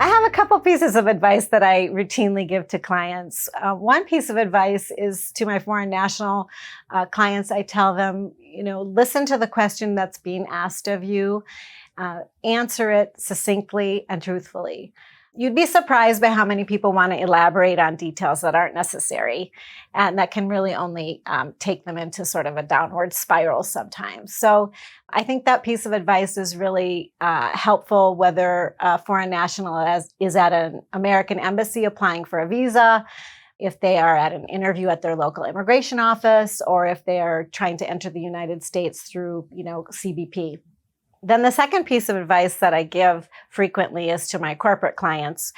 I have a couple pieces of advice that I routinely give to clients. One piece of advice is to my foreign national clients. I tell them, listen to the question that's being asked of you, answer it succinctly and truthfully. You'd be surprised by how many people want to elaborate on details that aren't necessary, and that can really only take them into sort of a downward spiral sometimes. So I think that piece of advice is really helpful, whether a foreign national is at an American embassy applying for a visa, if they are at an interview at their local immigration office, or if they are trying to enter the United States through, CBP. Then the second piece of advice that I give frequently is to my corporate clients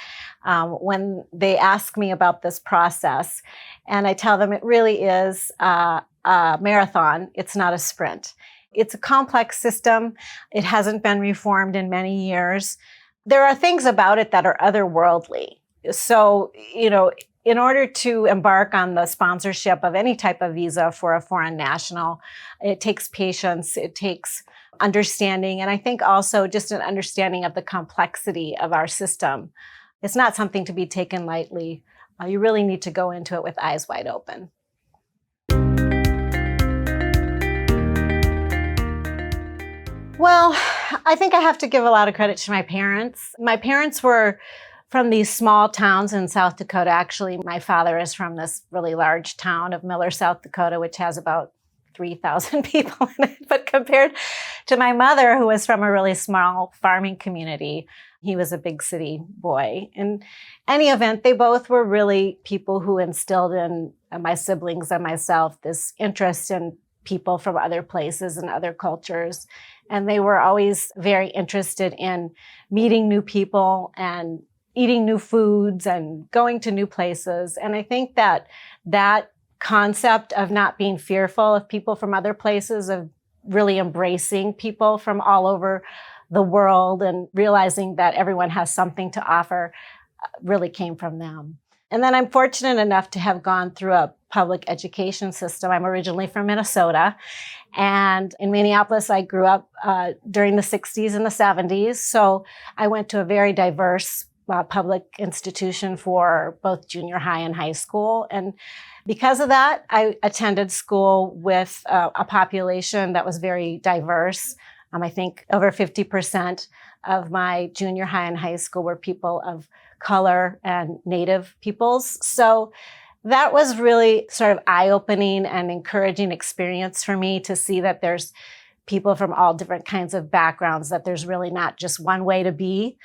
when they ask me about this process. And I tell them it really is a marathon. It's not a sprint. It's a complex system. It hasn't been reformed in many years. There are things about it that are otherworldly. So, in order to embark on the sponsorship of any type of visa for a foreign national, it takes patience, it takes understanding, and I think also just an understanding of the complexity of our system. It's not something to be taken lightly. You really need to go into it with eyes wide open. Well, I think I have to give a lot of credit to my parents. My parents were from these small towns in South Dakota. Actually, my father is from this really large town of Miller, South Dakota, which has about 3,000 people in it. But compared to my mother, who was from a really small farming community, he was a big city boy. In any event, they both were really people who instilled in my siblings and myself this interest in people from other places and other cultures. And they were always very interested in meeting new people and eating new foods and going to new places. And I think that concept of not being fearful of people from other places, of really embracing people from all over the world and realizing that everyone has something to offer, really came from them. And then I'm fortunate enough to have gone through a public education system. I'm originally from Minnesota, and in Minneapolis, I grew up during the 60s and the 70s. So I went to a very diverse public institution for both junior high and high school. And because of that, I attended school with a population that was very diverse. I think over 50% of my junior high and high school were people of color and Native peoples. So that was really sort of eye-opening and encouraging experience for me to see that there's people from all different kinds of backgrounds, that there's really not just one way to be,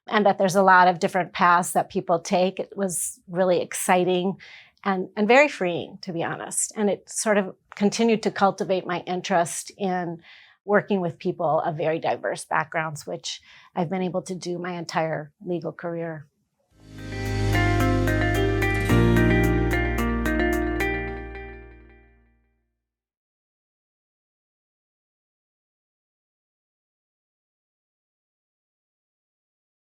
and that there's a lot of different paths that people take. It was really exciting and very freeing, to be honest. And it sort of continued to cultivate my interest in working with people of very diverse backgrounds, which I've been able to do my entire legal career.